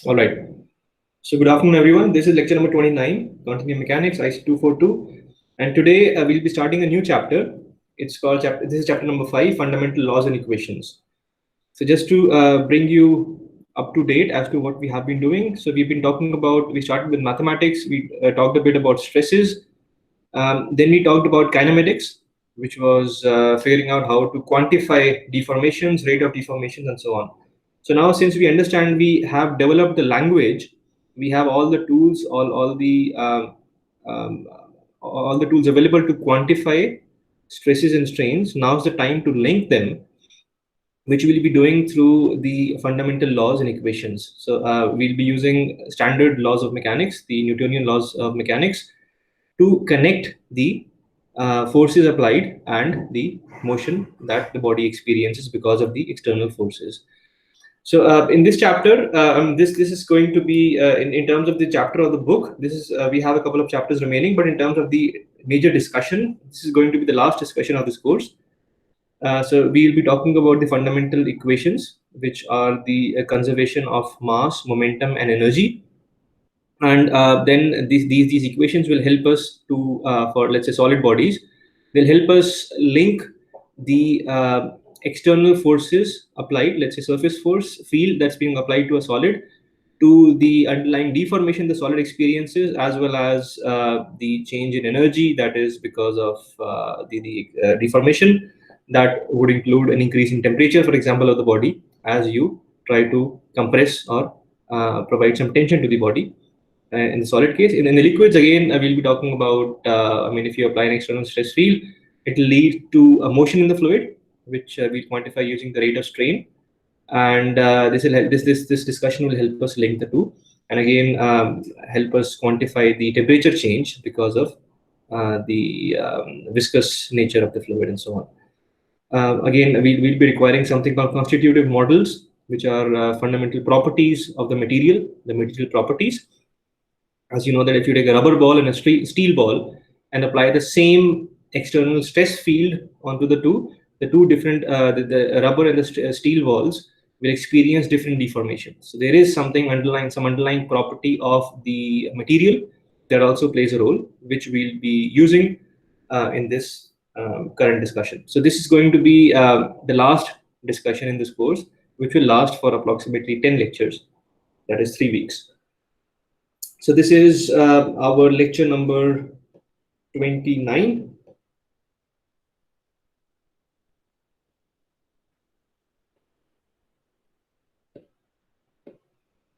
All right. So good afternoon, everyone. This is lecture number 29, Continuum Mechanics, IC 242. And today we'll be starting a new chapter. It's called this is chapter number 5, Fundamental Laws and Equations. So just to bring you up to date as to what we have been doing. So we've been talking about, we started with mathematics. We talked a bit about stresses. Then we talked about kinematics, which was figuring out how to quantify deformations, rate of deformations, and so on. So now, since we understand, we have developed the language, we have all the tools, um, all the tools available to quantify stresses and strains. Now's the time to link them, which we'll be doing through the fundamental laws and equations. So we'll be using standard laws of mechanics, the Newtonian laws of mechanics, to connect the forces applied and the motion that the body experiences because of the external forces. So in this chapter, this is going to be in terms of the chapter of the book. This is we have a couple of chapters remaining, but in terms of the major discussion, this is going to be the last discussion of this course. So we will be talking about the fundamental equations, which are the conservation of mass, momentum, and energy. And then these equations will help us to for, let's say, solid bodies. They'll help us link the external forces applied, let's say surface force field that's being applied to a solid, to the underlying deformation the solid experiences, as well as the change in energy that is because of the deformation. That would include an increase in temperature, for example, of the body as you try to compress or provide some tension to the body. In the solid case, in the liquids, again, we'll be talking about, if you apply an external stress field, it will lead to a motion in the fluid, which we'll quantify using the rate of strain. And this will help, this discussion will help us link the two, and again help us quantify the temperature change because of the viscous nature of the fluid and so on. Again, we'll be requiring something called constitutive models, which are fundamental properties of the material properties. As you know, that if you take a rubber ball and a steel ball and apply the same external stress field onto the two different the rubber and the steel balls will experience different deformations. So there is some underlying property of the material that also plays a role, which we'll be using in this current discussion. So this is going to be the last discussion in this course, which will last for approximately 10 lectures, that is 3 weeks. So this is our lecture number 29.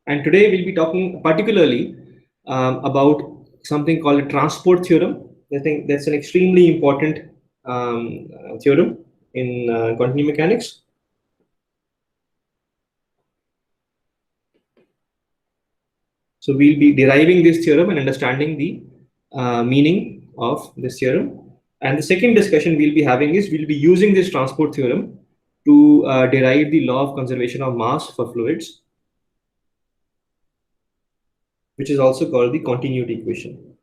And today we'll be talking particularly about something called a transport theorem. I think that's an extremely important theorem in continuum mechanics. So we'll be deriving this theorem and understanding the meaning of this theorem. And the second discussion we'll be having is we'll be using this transport theorem to derive the law of conservation of mass for fluids, which is also called the continuity equation.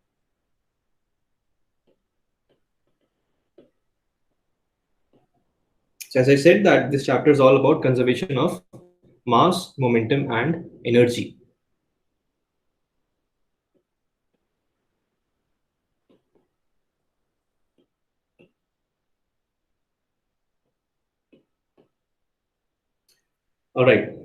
So as I said, that this chapter is all about conservation of mass, momentum, and energy. All right.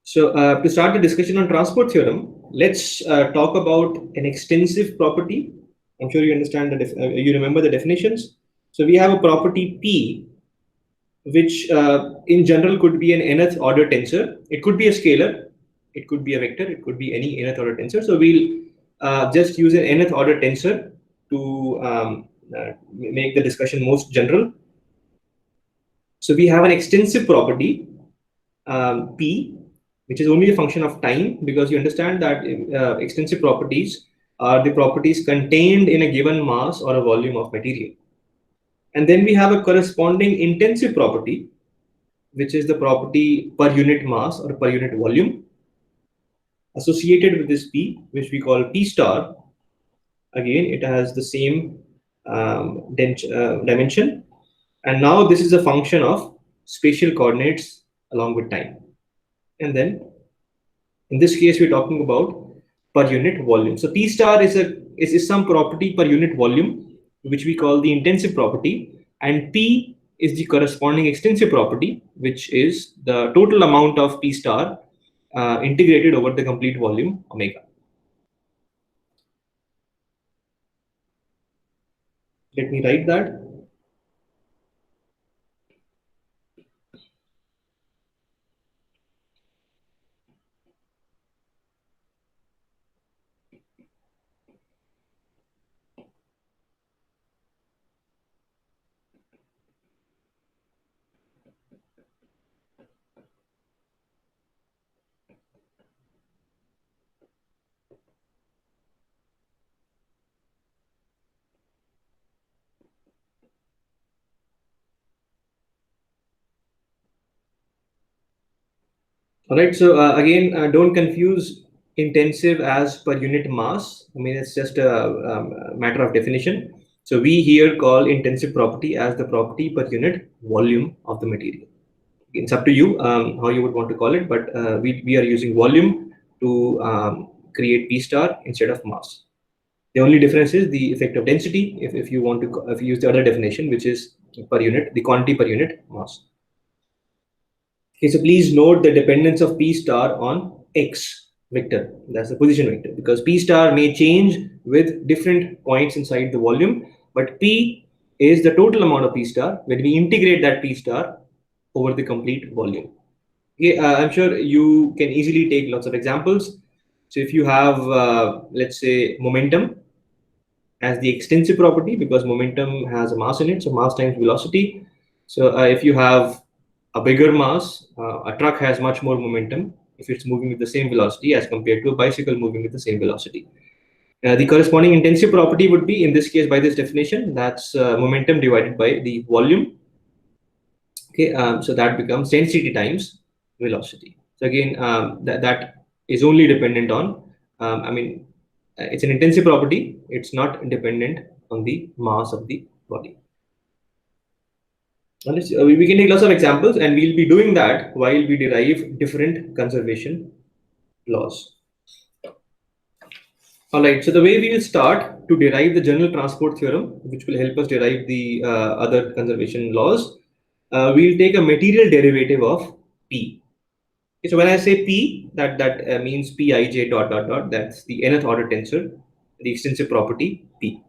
So to start the discussion on transport theorem, let's talk about an extensive property. I'm sure you understand that you remember the definitions. So we have a property P, which in general could be an nth order tensor. It could be a scalar, it could be a vector, it could be any nth order tensor. So we'll just use an nth order tensor to make the discussion most general. So we have an extensive property P, which is only a function of time, because you understand that extensive properties are the properties contained in a given mass or a volume of material. And then we have a corresponding intensive property, which is the property per unit mass or per unit volume associated with this P, which we call P star. Again, it has the same dimension. And now this is a function of spatial coordinates along with time. And then In this case, we're talking about per unit volume. So P star is some property per unit volume, which we call the intensive property, and P is the corresponding extensive property, which is the total amount of P star integrated over the complete volume omega. Let me write that. All right, so again, don't confuse intensive as per unit mass. I mean, it's just a matter of definition. So we here call intensive property as the property per unit volume of the material. It's up to you how you would want to call it, but we are using volume to create P star instead of mass. The only difference is the effect of density if you want to if you use the other definition, which is per unit, the quantity per unit mass. Okay, so please note the dependence of P star on X vector. That's the position vector, because P star may change with different points inside the volume, but P is the total amount of P star when we integrate that P star over the complete volume. Okay, I'm sure you can easily take lots of examples. So if you have, let's say, momentum as the extensive property, because momentum has a mass in it, so mass times velocity. So if you have a bigger mass, a truck has much more momentum if it's moving with the same velocity as compared to a bicycle moving with the same velocity. The corresponding intensive property would be, in this case, by this definition, that's momentum divided by the volume. Okay, so that becomes density times velocity. So again, that is only dependent on, I mean, it's an intensive property. It's not dependent on the mass of the body. We can take lots of examples, and we'll be doing that while we derive different conservation laws. All right, so the way we will start to derive the general transport theorem, which will help us derive the other conservation laws, we'll take a material derivative of P. Okay, so when I say P, that means Pij dot dot dot. That's the nth order tensor, the extensive property P.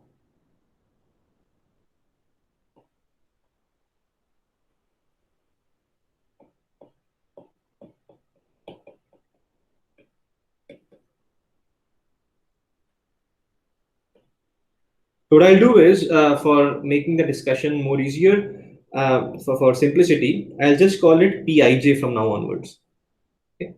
So what I'll do is, for making the discussion more easier, for simplicity, I'll just call it Pij from now onwards. Okay.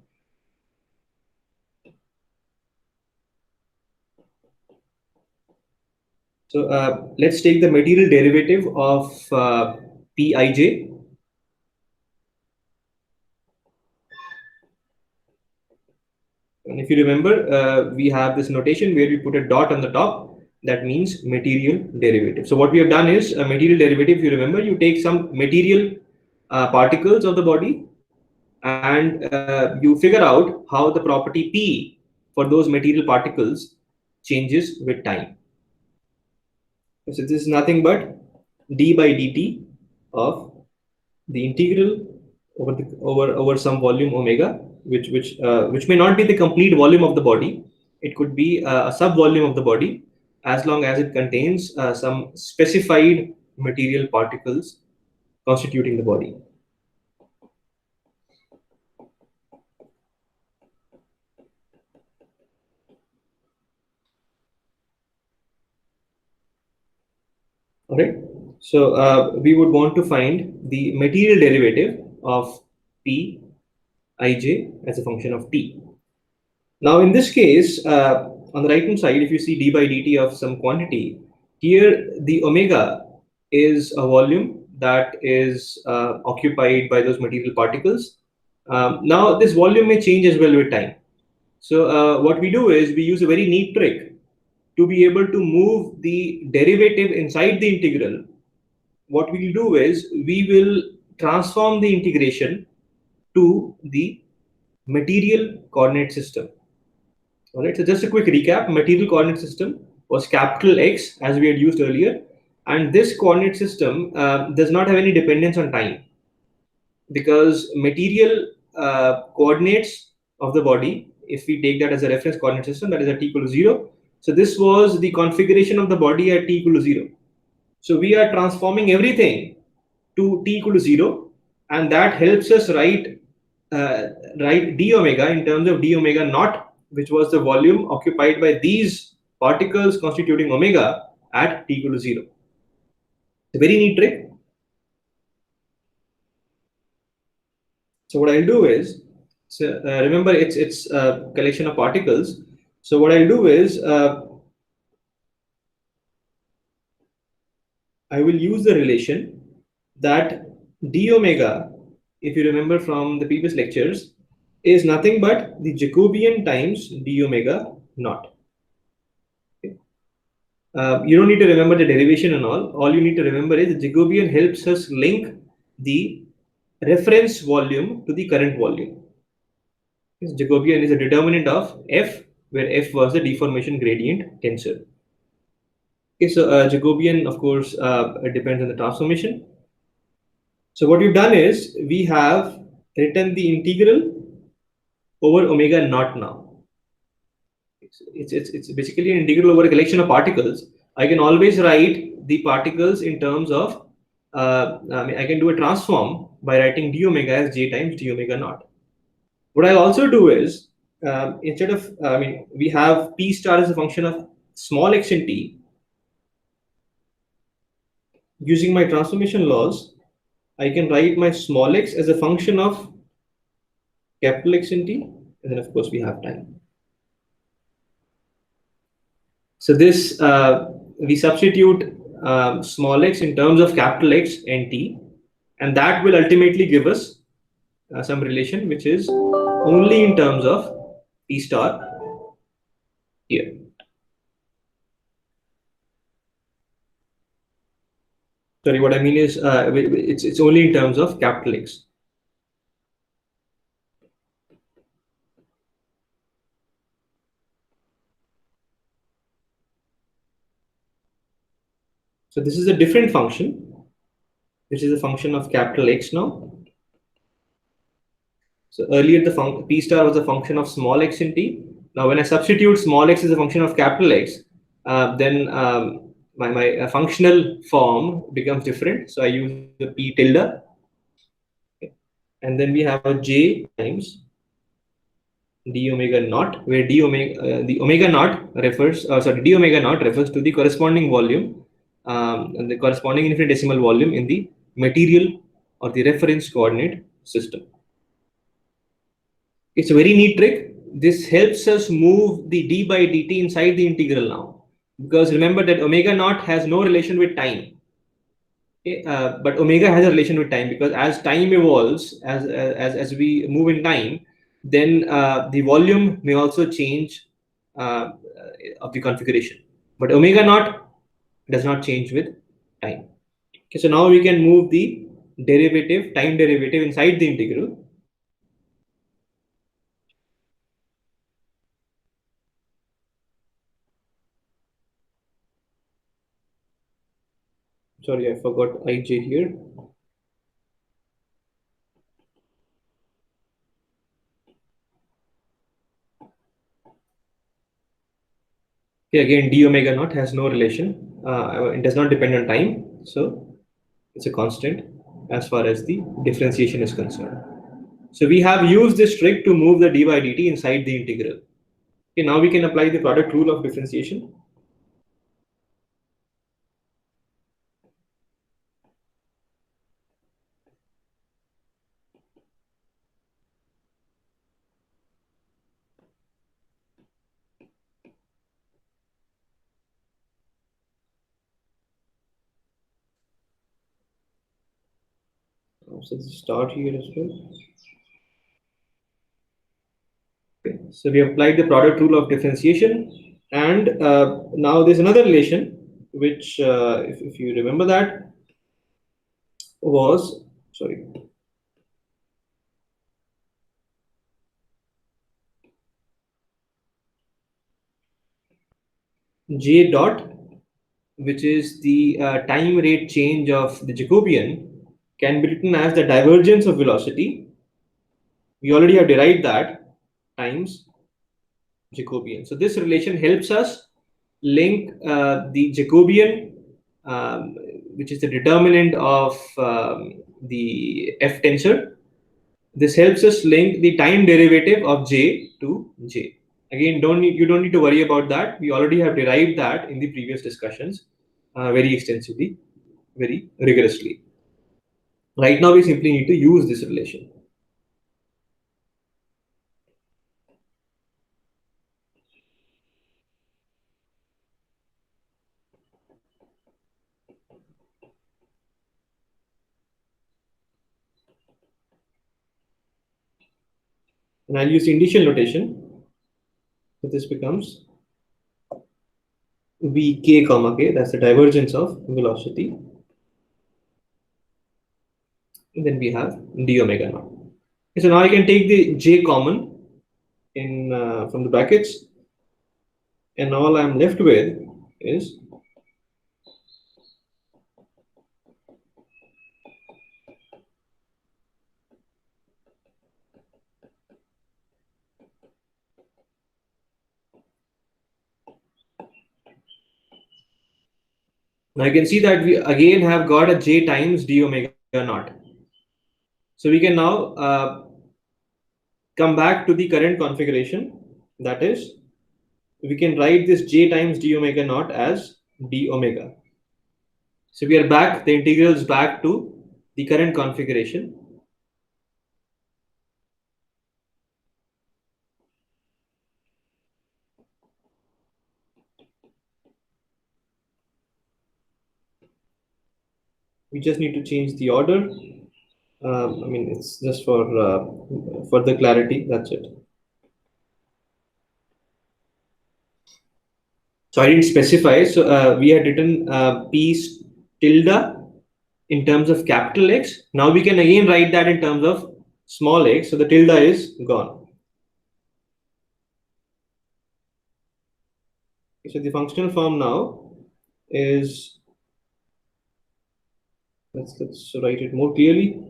So let's take the material derivative of Pij. And if you remember, we have this notation where we put a dot on the top. That means material derivative. So what we have done is a material derivative. If you remember, you take some material particles of the body, and you figure out how the property P for those material particles changes with time. So this is nothing but d by dt of the integral over some volume omega, which may not be the complete volume of the body. It could be a sub volume of the body, as long as it contains some specified material particles constituting the body. All right. So we would want to find the material derivative of P ij as a function of t. Now, in this case, on the right hand side, if you see d by dt of some quantity, here the omega is a volume that is occupied by those material particles. Now, this volume may change as well with time. So what we do is we use a very neat trick to be able to move the derivative inside the integral. What we'll do is we will transform the integration to the material coordinate system. All right, so just a quick recap. Material coordinate system was capital X, as we had used earlier, and this coordinate system does not have any dependence on time, because material coordinates of the body, if we take that as a reference coordinate system, that is at t equal to 0. So this was the configuration of the body at t equal to 0. So we are transforming everything to t equal to 0, and that helps us write d omega in terms of d omega naught, which was the volume occupied by these particles constituting omega at t equal to 0. It's a very neat trick. So what I'll do is, so remember it's a collection of particles. So what I'll do is I will use the relation that d omega, if you remember from the previous lectures, is nothing but the Jacobian times d omega naught. Okay. You don't need to remember the derivation and all. All you need to remember is the Jacobian helps us link the reference volume to the current volume. This Jacobian is a determinant of f, where f was the deformation gradient tensor. Okay, so Jacobian, of course, depends on the transformation. So what we've done is we have written the integral over omega naught now. It's basically an integral over a collection of particles. I can always write the particles in terms of, I can do a transform by writing d omega as j times d omega naught. What I'll also do is, instead of, we have p star as a function of small x and t. Using my transformation laws, I can write my small x as a function of capital X and t, and then of course we have time. So this, we substitute small x in terms of capital X and t, and that will ultimately give us some relation which is only in terms of p star here. Sorry, what I mean is it's only in terms of capital X. So this is a different function, which is a function of capital X now. So earlier the p star was a function of small x and t. Now when I substitute small x as a function of capital X, then my functional form becomes different. So I use the p tilde, okay. And then we have a j times d omega naught, where d omega the omega naught refers, d omega naught refers to the corresponding volume, and the corresponding infinitesimal volume in the material or the reference coordinate system. It's a very neat trick. This helps us move the d by dt inside the integral now, because remember that omega naught has no relation with time. Okay, but omega has a relation with time, because as time evolves, as we move in time, then the volume may also change of the configuration. But omega naught does not change with time. Okay, so now we can move the derivative, time derivative inside the integral. Sorry, I forgot ij here. Okay, again, d omega naught has no relation. It does not depend on time, so it's a constant as far as the differentiation is concerned. So we have used this trick to move the d by dt inside the integral. Okay, now we can apply the product rule of differentiation. So let's start here as well. Okay, so we applied the product rule of differentiation, and now there's another relation which, if you remember that, was, sorry, J dot, which is the time rate change of the Jacobian, can be written as the divergence of velocity. We already have derived that times Jacobian. So this relation helps us link the Jacobian, which is the determinant of the F tensor. This helps us link the time derivative of J to J. Again, you don't need to worry about that. We already have derived that in the previous discussions very extensively, very rigorously. Right now, we simply need to use this relation. And I'll use initial notation. So this becomes Vk comma k. That's the divergence of velocity. And then we have d omega naught. Okay, so now I can take the j common in from the brackets, and all I'm left with is now you can see that we again have got a j times d omega naught. So we can now come back to the current configuration. That is, we can write this j times d omega naught as d omega. So we are back, the integrals back to the current configuration. We just need to change the order. I mean, it's just for further clarity. That's it. So I didn't specify. So we had written p tilde in terms of capital X. Now we can again write that in terms of small x. So the tilde is gone. So the functional form now is, let's write it more clearly.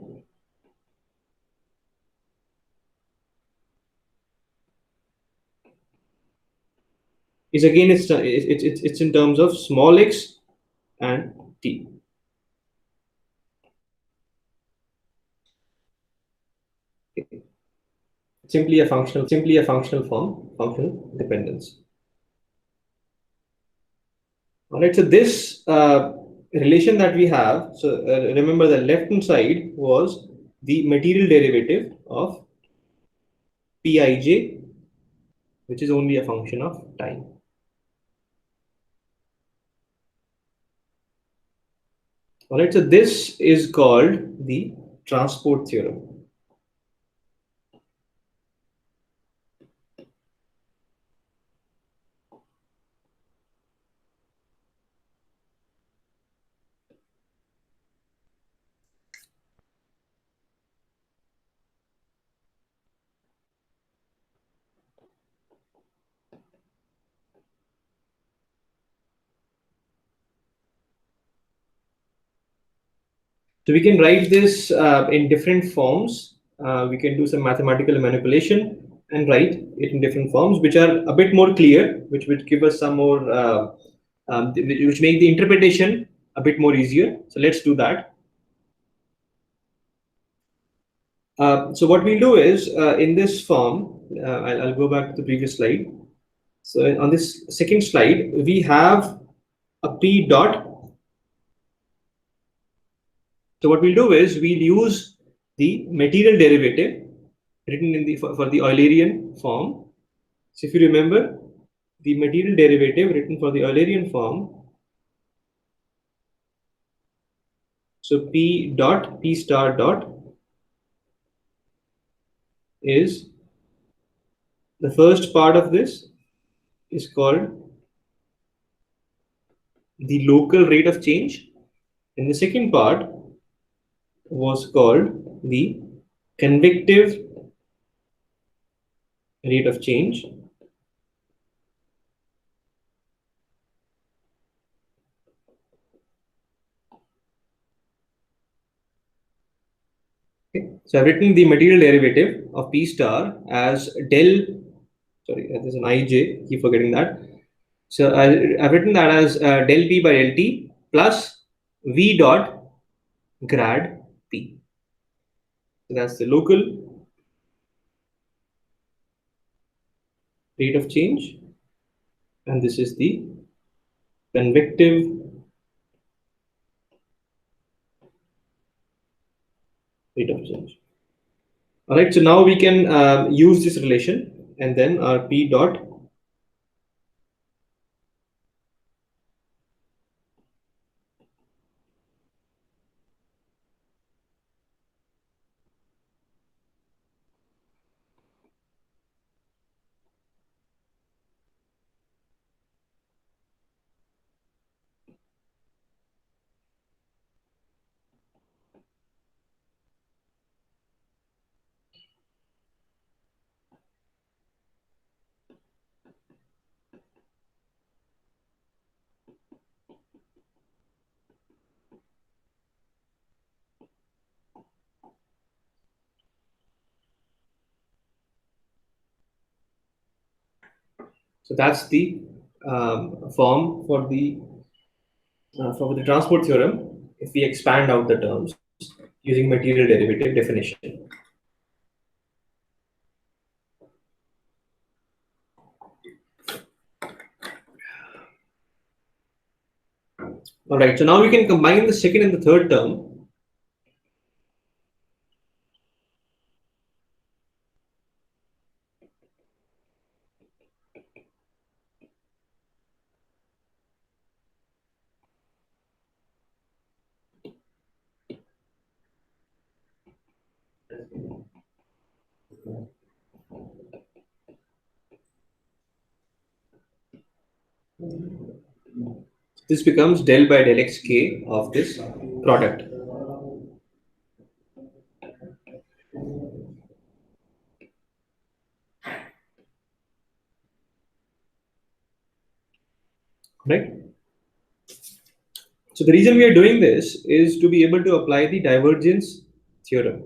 Is again it's in terms of small x and t. Simply a functional form, functional dependence. All right, so this relation that we have, so remember the left hand side was the material derivative of Pij, which is only a function of time. All right, so this is called the transport theorem. So we can write this in different forms. We can do some mathematical manipulation and write it in different forms, which are a bit more clear, which would give us some more, which make the interpretation a bit more easier. So let's do that. So what we'll do is in this form, I'll go back to the previous slide. So on this second slide, we have a P dot. So what we'll do is we'll use the material derivative written in the for the Eulerian form. So if you remember, the material derivative written for the Eulerian form. So P dot P star dot is the first part of this is called the local rate of change, and the second part was called the convective rate of change. Okay. So I've written the material derivative of P star as del, sorry, there's an ij, keep forgetting that. So I've written that as del P by del T plus V dot grad P. So that's the local rate of change, and this is the convective rate of change. All right, so now we can use this relation, and then our P dot so that's the form for the transport theorem if we expand out the terms using material derivative definition. All right, so now we can combine the second and the third term. This becomes del by del x k of this product. Right? So the reason we are doing this is to be able to apply the divergence theorem.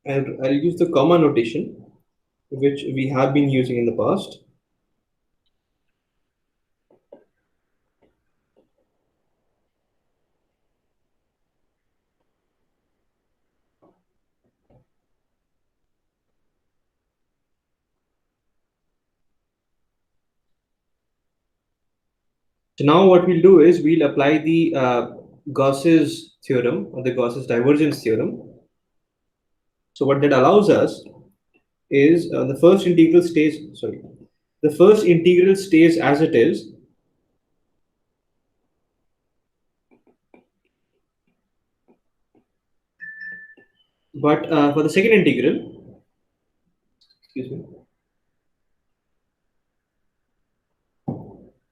And I'll use the comma notation, which we have been using in the past. So now what we'll do is we'll apply the Gauss's theorem or the Gauss's divergence theorem. So what that allows us is the first integral stays as it is. But for the second integral, excuse me,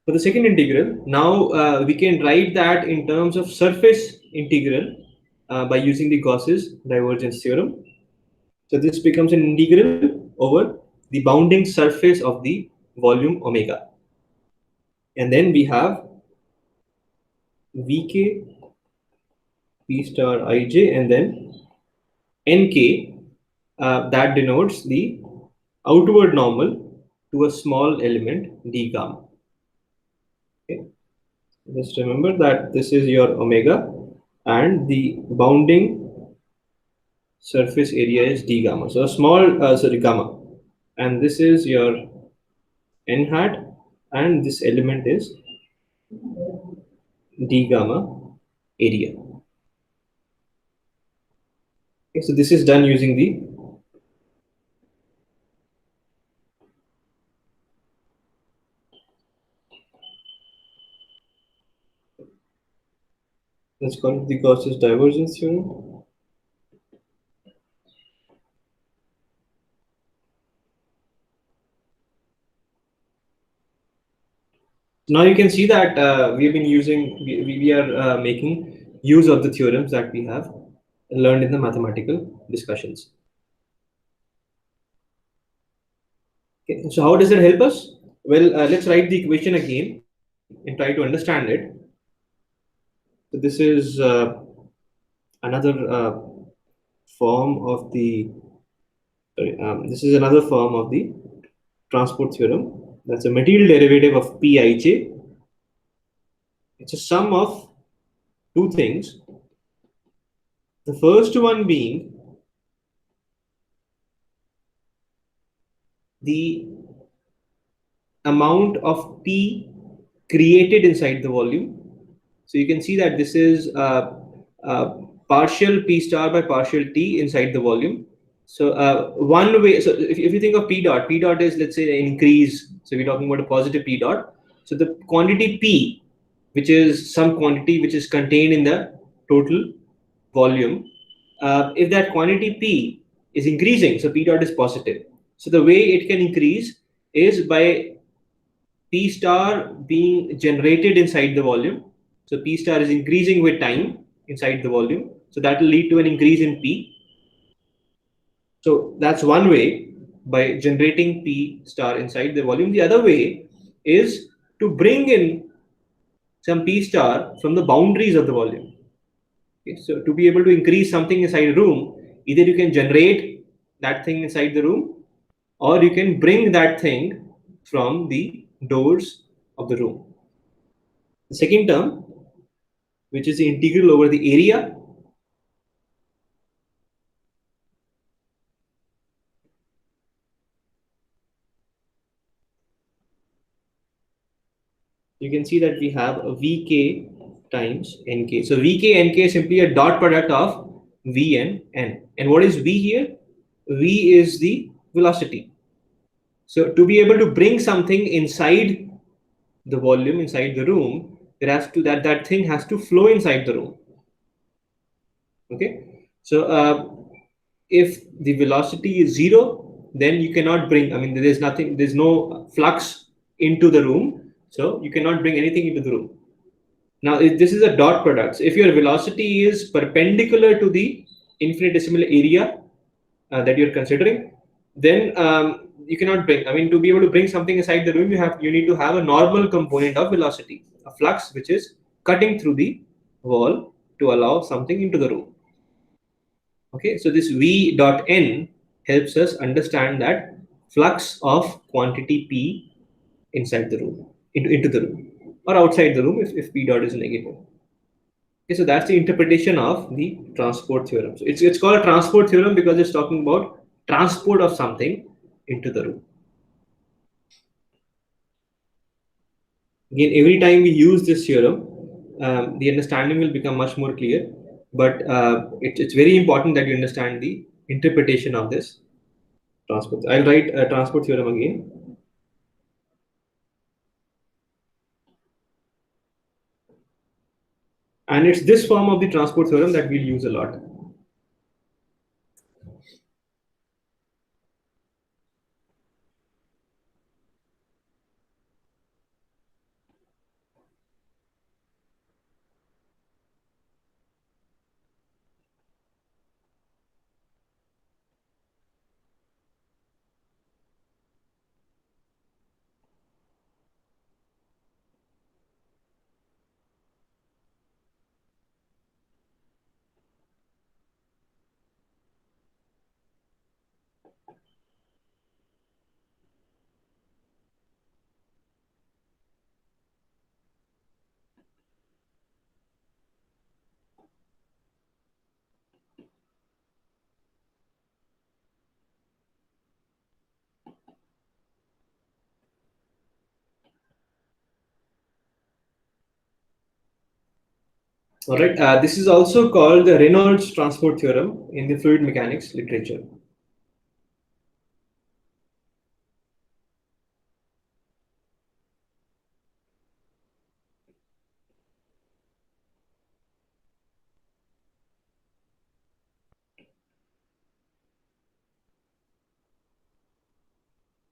for the second integral, now we can write that in terms of surface integral by using the Gauss's divergence theorem. So this becomes an integral over the bounding surface of the volume omega. And then we have Vk P star ij and then Nk that denotes the outward normal to a small element d gamma. Okay. Just remember that this is your omega and the bounding surface area is d gamma. So a small, gamma. And this is your n hat and this element is d gamma area. Okay, so this is done using the let's call it the Gauss's divergence theorem. Now you can see that we have been using, we are making use of the theorems that we have learned in the mathematical discussions. Okay, so how does it help us? Well, let's write the equation again and try to understand it. So this is another form of the this is another form of the transport theorem. That's a material derivative of Pij. It's a sum of two things. The first one being the amount of P created inside the volume. So you can see that this is partial P star by partial T inside the volume. So one way, so if you think of P dot is, let's say, an increase. So we're talking about a positive P dot. So the quantity P, which is some quantity which is contained in the total volume, if that quantity P is increasing, so P dot is positive. So the way it can increase is by P star being generated inside the volume. So P star is increasing with time inside the volume. So that will lead to an increase in P. So that's one way, by generating P star inside the volume. The other way is to bring in some P star from the boundaries of the volume. Okay, so to be able to increase something inside a room, either you can generate that thing inside the room, or you can bring that thing from the doors of the room. The second term, which is the integral over the area, you can see that we have a Vk times Nk. So Vk, Nk is simply a dot product of V and N. And what is V here? V is the velocity. So to be able to bring something inside the volume, inside the room, there has to that thing has to flow inside the room. Okay. So if the velocity is 0, then you cannot bring, I mean, there's nothing, there's no flux into the room. So you cannot bring anything into the room. Now, if this is a dot product, so if your velocity is perpendicular to the infinitesimal area that you're considering, then you cannot bring, I mean, to be able to bring something inside the room, you need to have a normal component of velocity, a flux which is cutting through the wall to allow something into the room. Okay, so this V dot N helps us understand that flux of quantity P inside the room, into the room, or outside the room if P dot is negative. Okay, so that's the interpretation of the transport theorem. So it's called a transport theorem because it's talking about transport of something into the room. Again, every time we use this theorem, the understanding will become much more clear. But it's very important that you understand the interpretation of this transport. I'll write a transport theorem again. And it's this form of the transport theorem that we'll use a lot. All right. This is also called the Reynolds transport theorem in the fluid mechanics literature.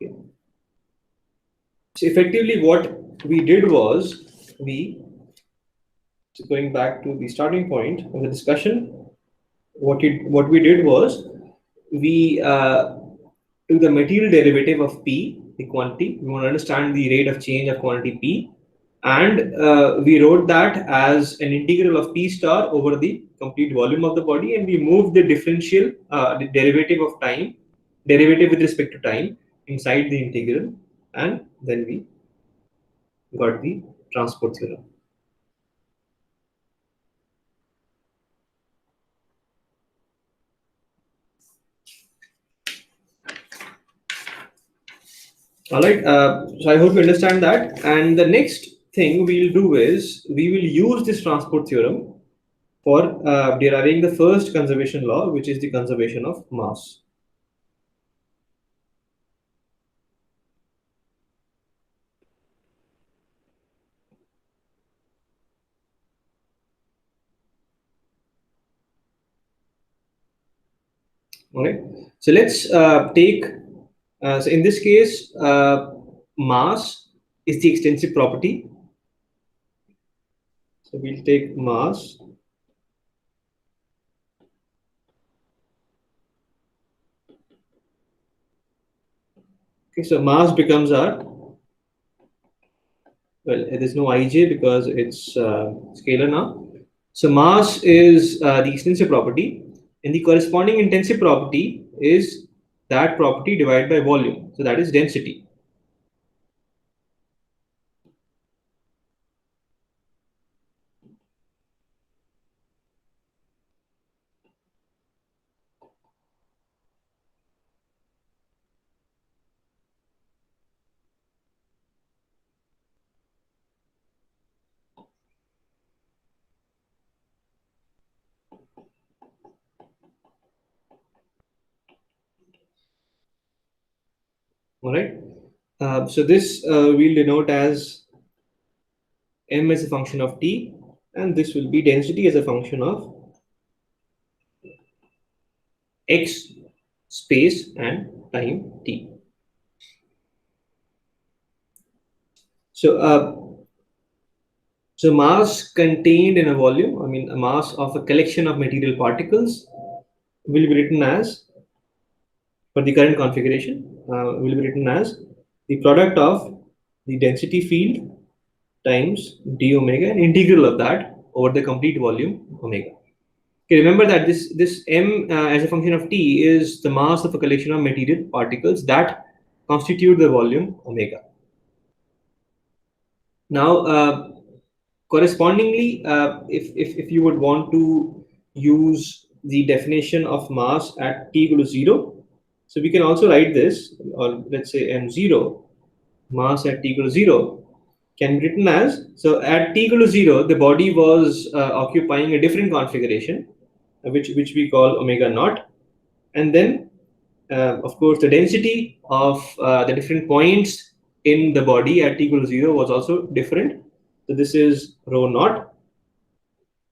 Okay. So effectively, what we did was so going back to the starting point of the discussion, what we did was we took the material derivative of P, the quantity. We want to understand the rate of change of quantity P. And we wrote that as an integral of P star over the complete volume of the body, and we moved the differential, the derivative of time, derivative with respect to time inside the integral, and then we got the transport theorem. All right, so I hope you understand that. And the next thing we'll do is we will use this transport theorem for deriving the first conservation law, which is the conservation of mass. All right, so let's take, so in this case, mass is the extensive property. So we'll take mass. Okay, so mass becomes our, well, there's no ij because it's scalar now. So mass is the extensive property, and the corresponding intensive property is that property divided by volume. So that is density. All right. So this we'll denote as m as a function of t, and this will be density as a function of x space and time t. So mass contained in a volume, I mean a mass of a collection of material particles, will be written as, for the current configuration, will be written as the product of the density field times d omega, an integral of that over the complete volume omega. Okay, remember that this m as a function of t is the mass of a collection of material particles that constitute the volume omega. Now, correspondingly, if you would want to use the definition of mass at t equal to 0, so we can also write this, or let's say m0, mass at t equal to 0, can be written as, so at t equal to 0, the body was occupying a different configuration, which we call omega naught. And then, of course, the density of the different points in the body at t equal to 0 was also different. So this is rho naught,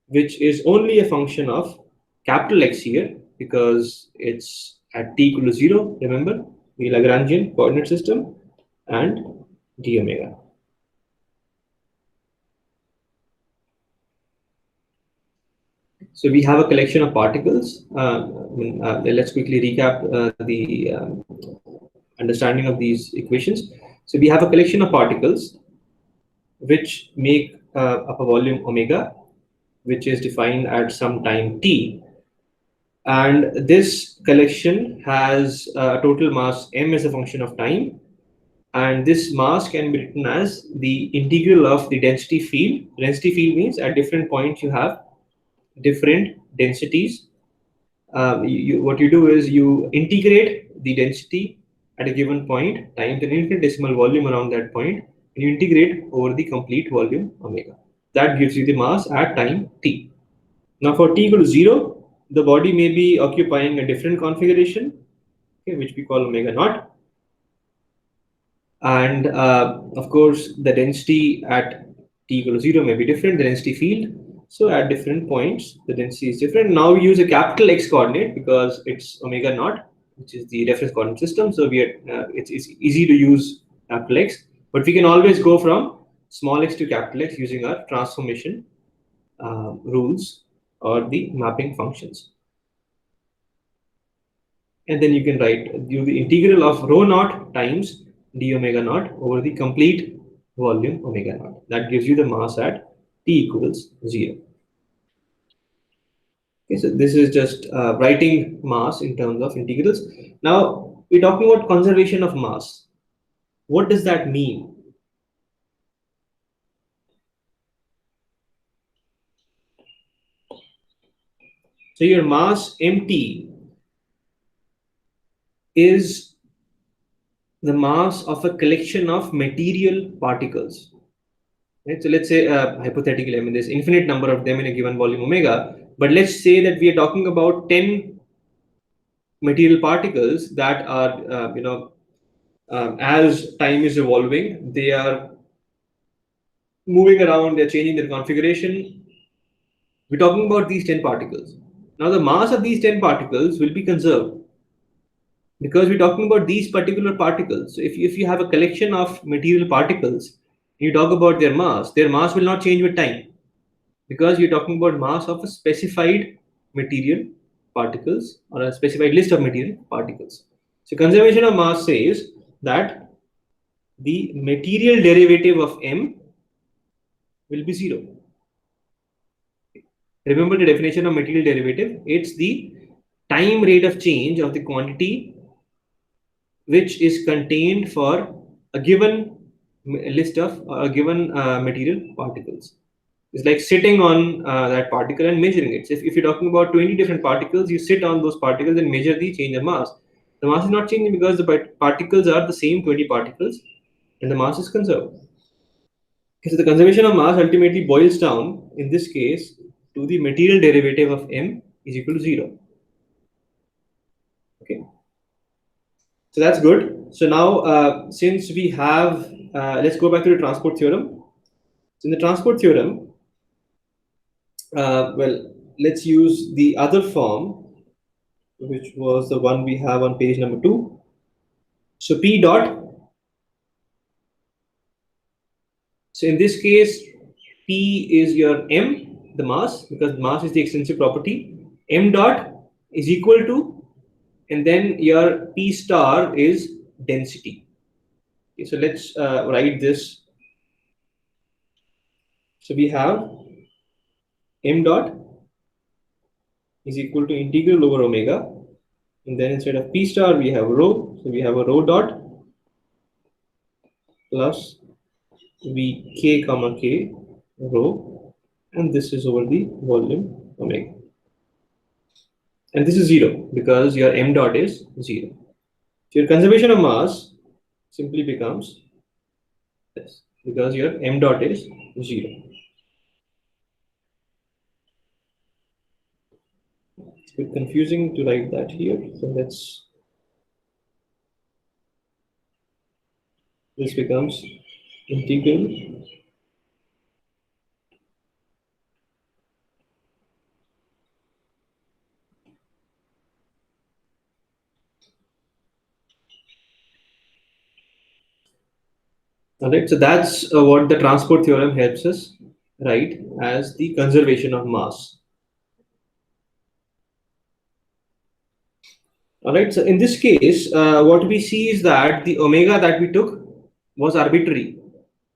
which is only a function of capital X here because it's at t equal to 0. Remember the Lagrangian coordinate system and d omega. So we have a collection of particles. Let's quickly recap the understanding of these equations. So we have a collection of particles which make up a volume omega, which is defined at some time t. And this collection has a total mass m as a function of time. And this mass can be written as the integral of the density field. Density field means at different points you have different densities. What you do is you integrate the density at a given point times an infinitesimal volume around that point, and you integrate over the complete volume omega. That gives you the mass at time t. Now for t equal to 0, the body may be occupying a different configuration, okay, which we call omega naught. And of course, the density at t equal to 0 may be different, the density field. So at different points, the density is different. Now we use a capital X coordinate because it's omega naught, which is the reference coordinate system. So it's easy to use capital X, but we can always go from small x to capital X using our transformation rules or the mapping functions. And then you can write the integral of rho naught times d omega naught over the complete volume omega naught. That gives you the mass at T equals 0. Okay, so this is just writing mass in terms of integrals. Now we're talking about conservation of mass. What does that mean? So your mass mt is the mass of a collection of material particles. Right? So let's say hypothetically, I mean, there's infinite number of them in a given volume omega, but let's say that we are talking about 10 material particles that are, as time is evolving, they are moving around, they're changing their configuration. We're talking about these 10 particles. Now, the mass of these 10 particles will be conserved because we're talking about these particular particles. So, if you have a collection of material particles, you talk about their mass will not change with time because you're talking about mass of a specified material particles or a specified list of material particles. So, conservation of mass says that the material derivative of m will be 0. Remember the definition of material derivative, it's the time rate of change of the quantity which is contained for a given list of a given material particles. It's like sitting on that particle and measuring it. So if you're talking about 20 different particles, you sit on those particles and measure the change of mass. The mass is not changing because the particles are the same 20 particles and the mass is conserved. Okay, so the conservation of mass ultimately boils down, in this case, to the material derivative of m is equal to 0. Okay, so that's good. So now, since we have, let's go back to the transport theorem. So in the transport theorem, well, let's use the other form, which was the one we have on page number 2. So P dot, so in this case, P is your M, the mass, because mass is the extensive property. M dot is equal to, and then your P star is density. Okay, so let's write this. So we have M dot is equal to integral over omega, and then instead of P star we have rho, so we have a rho dot plus Vk comma k rho, and this is over the volume omega. And this is 0 because your m dot is 0. So your conservation of mass simply becomes this because your m dot is 0. It's a bit confusing to write that here. So this becomes integral all right. So that's what the transport theorem helps us write as the conservation of mass. All right. So in this case, what we see is that the omega that we took was arbitrary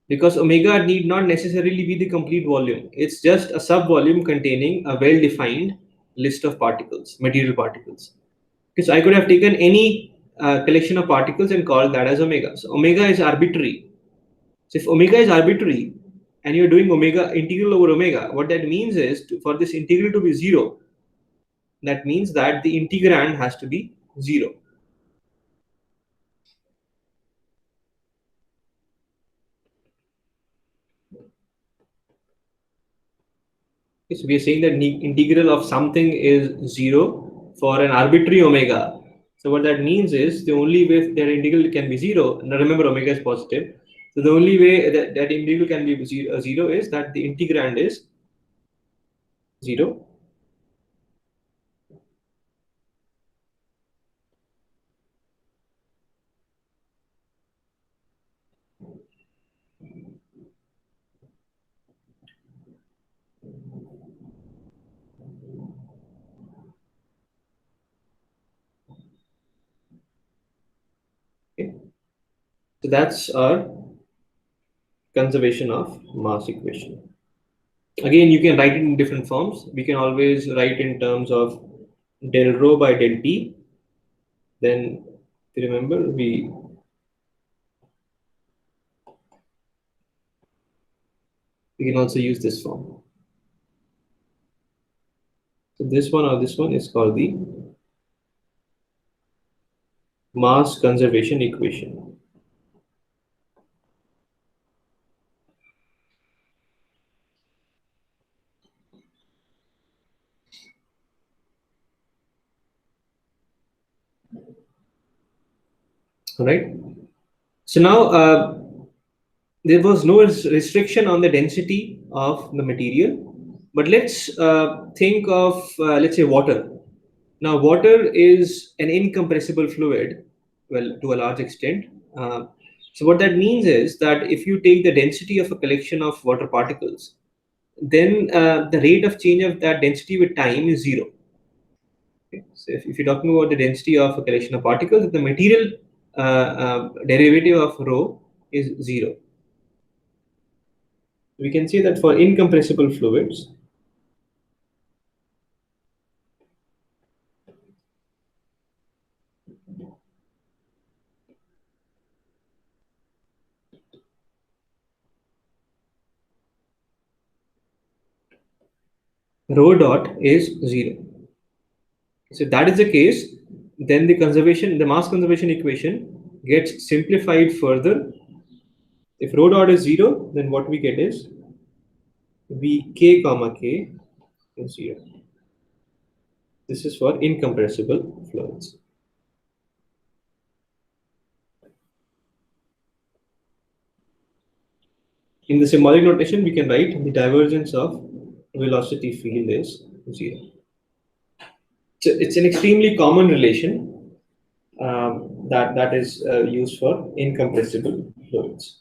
because omega need not necessarily be the complete volume. It's just a sub-volume containing a well-defined list of particles, material particles. Okay, so I could have taken any collection of particles and called that as omega. So omega is arbitrary. So if omega is arbitrary and you're doing omega integral over omega, what that means is for this integral to be 0, that means that the integrand has to be 0. Okay, so we are saying that integral of something is 0 for an arbitrary omega. So what that means is the only way that integral can be 0, now remember omega is positive. So the only way that integral can be 0 is that the integrand is 0. Okay. So that's our conservation of mass equation. Again, you can write it in different forms. We can always write in terms of del rho by del T. Then, if you remember, we can also use this form. So this one or this one is called the mass conservation equation. All right. So now there was no restriction on the density of the material, but let's think of let's say water. Now, water is an incompressible fluid, well, to a large extent. So what that means is that if you take the density of a collection of water particles, then the rate of change of that density with time is zero. Okay? So if you're talking about the density of a collection of particles, the material derivative of rho is zero. We can say that for incompressible fluids, rho dot is zero. So if that is the case, then the mass conservation equation gets simplified further. If rho dot is zero, then what we get is Vk comma k is zero. This is for incompressible fluids. In the symbolic notation, we can write the divergence of velocity field is zero. So it's an extremely common relation that is used for incompressible fluids.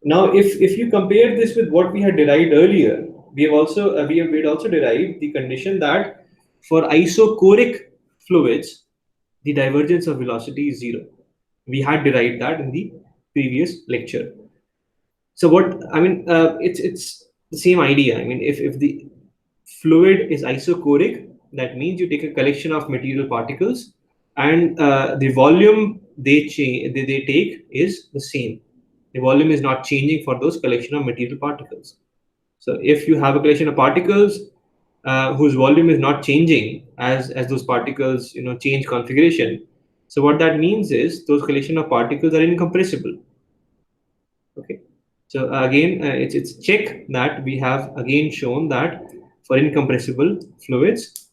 Now, if you compare this with what we had derived earlier, we had also derived the condition that for isochoric fluids, the divergence of velocity is zero. We had derived that in the previous lecture. So what I mean, it's the same idea. I mean, if the fluid is isochoric, that means you take a collection of material particles, and the volume they take is the same. The volume is not changing for those collection of material particles. So if you have a collection of particles whose volume is not changing as those particles change configuration, so what that means is those collection of particles are incompressible. Okay. So again, it's check that we have again shown that for incompressible fluids,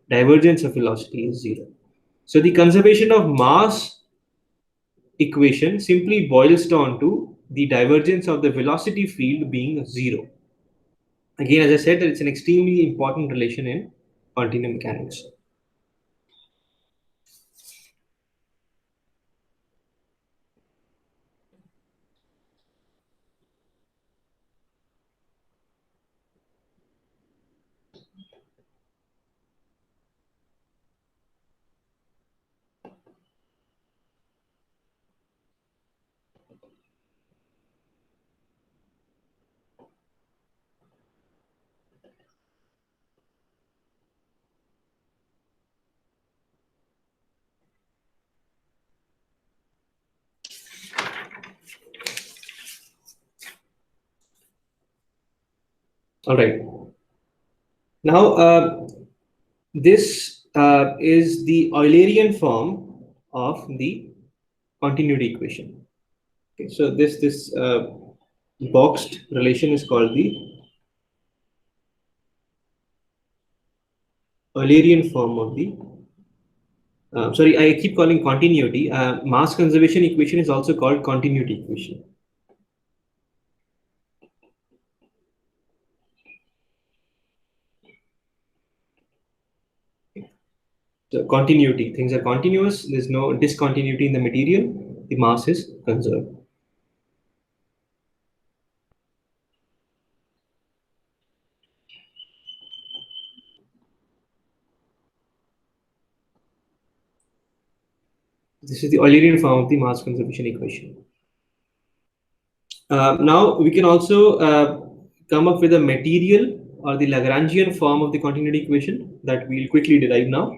divergence of velocity is zero. So the conservation of mass equation simply boils down to the divergence of the velocity field being zero. Again, as I said, that it's an extremely important relation in continuum mechanics. All right. Now, this is the Eulerian form of the continuity equation. Okay, so this boxed relation is called the Eulerian form of the. Sorry, I keep calling continuity. Mass conservation equation is also called continuity equation. So continuity, things are continuous. There's no discontinuity in the material. The mass is conserved. This is the Eulerian form of the mass conservation equation. Now we can also come up with a material or the Lagrangian form of the continuity equation that we'll quickly derive now.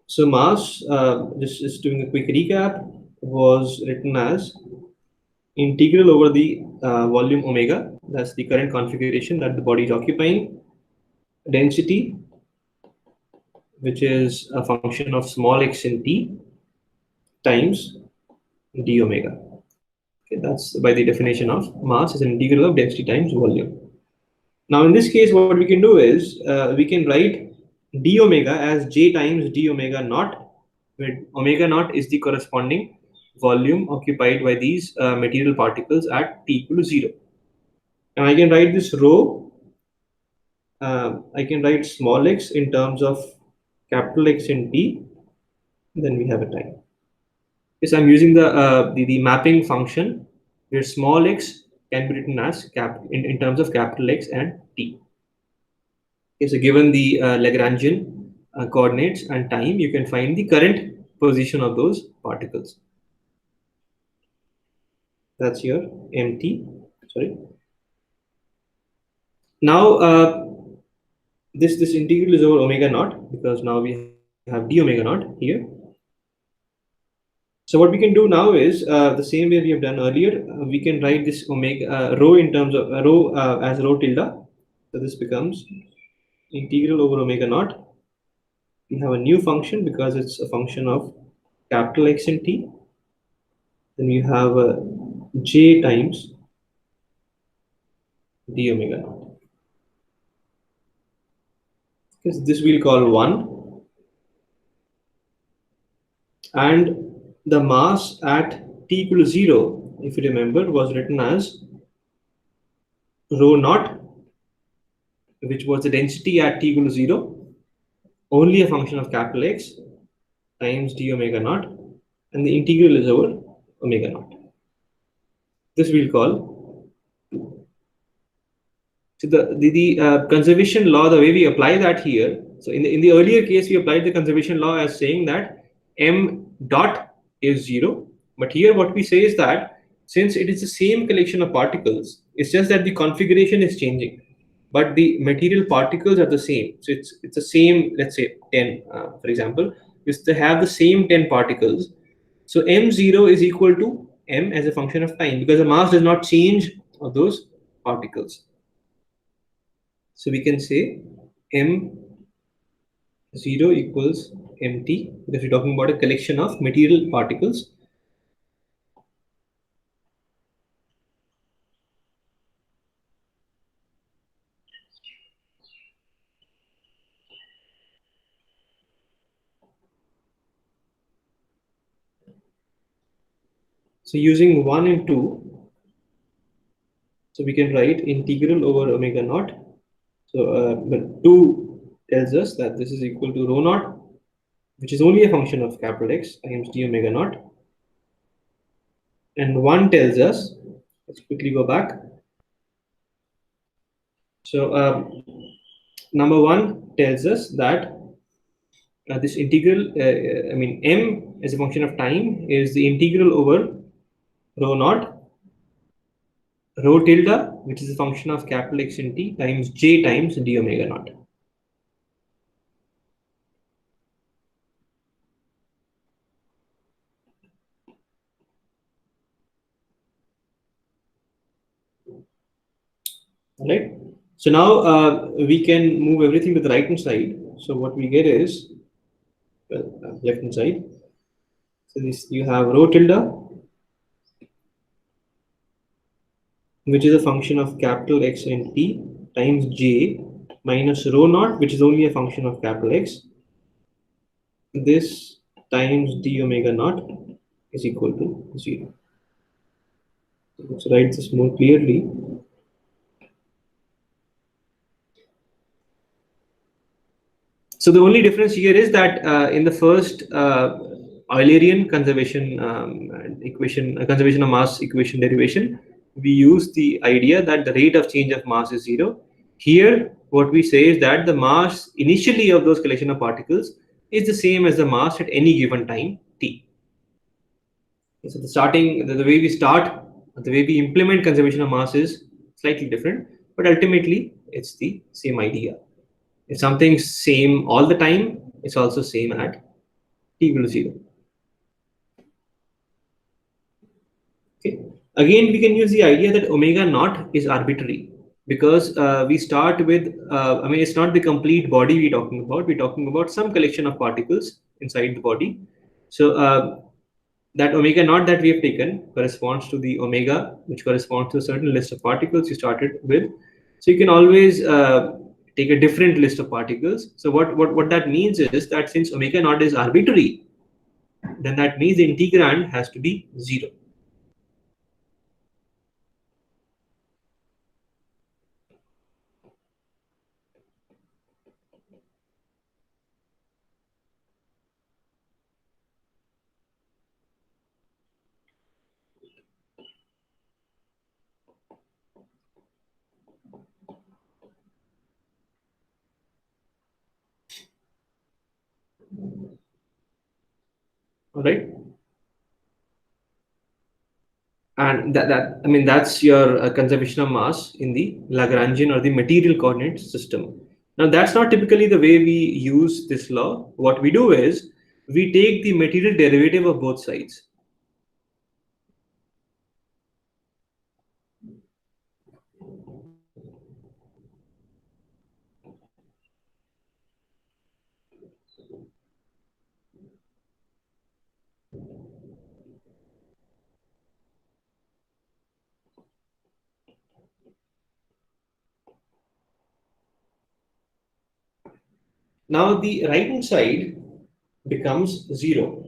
So mass, just doing a quick recap, was written as integral over the volume omega. That's the current configuration that the body is occupying. Density, which is a function of small x in t, times d omega. Okay, that's by the definition of mass is an integral of density times volume. Now in this case, what we can do is we can write d omega as j times d omega naught, where omega naught is the corresponding volume occupied by these material particles at t equal to 0. And I can write this rho, I can write small x in terms of capital X in t, then we have a time. Yes, I'm using the mapping function where small x can be written as in terms of capital X and t. Okay, so given the Lagrangian coordinates and time, you can find the current position of those particles. That's your mt. Sorry. Now this integral is over omega naught, because now we have d omega naught here. So what we can do now is the same way we have done earlier. We can write this omega rho in terms of rho as rho tilde. So this becomes integral over omega naught. We have a new function because it's a function of capital X in t. Then you have j times d omega naught. Because this we'll call 1. And the mass at t equal to 0, if you remember, was written as rho naught, which was the density at t equal to 0, only a function of capital X times d omega naught, and the integral is over omega naught. This we'll call 2. So the conservation law, the way we apply that here, so in the earlier case, we applied the conservation law as saying that m dot is 0. But here what we say is that since it is the same collection of particles, it's just that the configuration is changing, but the material particles are the same. So it's the same, let's say 10, for example, is to have the same 10 particles. So m0 is equal to m as a function of time, because the mass does not change of those particles. So we can say m0 equals mt, because we're talking about a collection of material particles. So using 1 and 2, so we can write integral over omega naught. So but 2 tells us that this is equal to rho naught, which is only a function of capital X times d omega naught. And 1 tells us, let's quickly go back. So number 1 tells us that this integral, I mean m as a function of time is the integral over rho naught, rho tilde, which is a function of capital X in t, times j times d omega naught. Right. So now we can move everything to the right hand side. So what we get is left hand side. So this you have rho tilde, which is a function of capital X and t, times j minus rho naught, which is only a function of capital X. This times d omega naught is equal to 0. So let's write this more clearly. So the only difference here is that in the first Eulerian conservation equation, conservation of mass equation derivation, we use the idea that the rate of change of mass is 0. Here, what we say is that the mass initially of those collection of particles is the same as the mass at any given time t. So the way we start, the way we implement conservation of mass is slightly different, but ultimately it's the same idea. If something's same all the time, it's also same at t equal to 0. Okay. Again, we can use the idea that omega naught is arbitrary because we start with, I mean, it's not the complete body we're talking about. We're talking about some collection of particles inside the body. So that omega naught that we have taken corresponds to the omega, which corresponds to a certain list of particles you started with. So you can always take a different list of particles. So what that means is that since omega naught is arbitrary, then that means the integrand has to be 0. All right. And that I mean, that's your conservation of mass in the Lagrangian or the material coordinate system. Now, that's not typically the way we use this law. What we do is we take the material derivative of both sides. Now, the right hand side becomes 0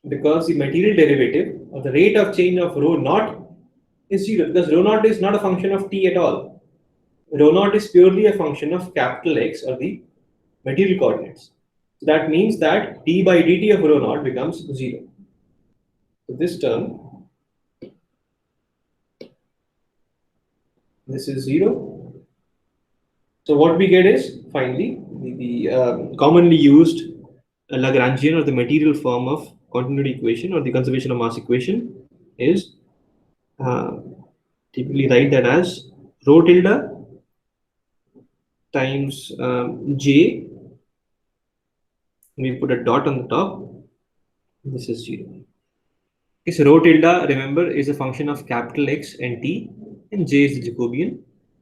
because the material derivative or the rate of change of rho naught is 0 because rho naught is not a function of t at all. Rho naught is purely a function of capital X or the material coordinates. So that means that d by dt of rho naught becomes 0. So this term, this is 0. So what we get is finally the commonly used Lagrangian or the material form of continuity equation or the conservation of mass equation is typically write that as rho tilde times j. We put a dot on the top. This is 0. Okay, so rho tilde, remember, is a function of capital X and t, and j is the Jacobian.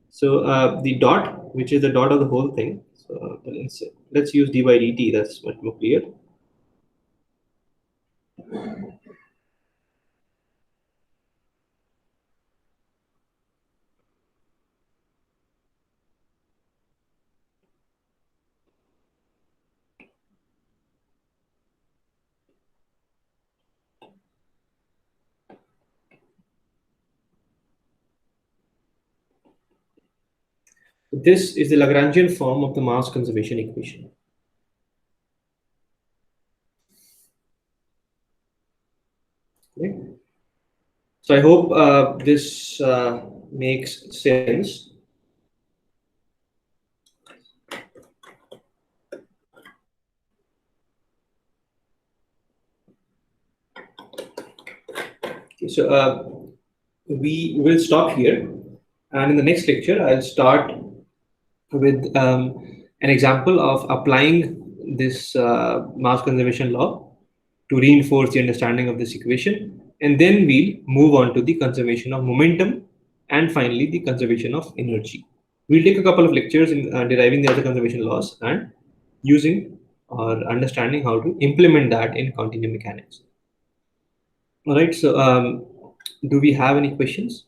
So the dot, which is the dot of the whole thing. So let's use d by dt. That's much more clear. This is the Lagrangian form of the mass conservation equation. Okay. So I hope this makes sense. Okay, so we will stop here, and in the next lecture, I'll start with an example of applying this mass conservation law to reinforce the understanding of this equation, and then we'll move on to the conservation of momentum and finally the conservation of energy. We'll take a couple of lectures in deriving the other conservation laws and using or understanding how to implement that in continuum mechanics. All right, so do we have any questions?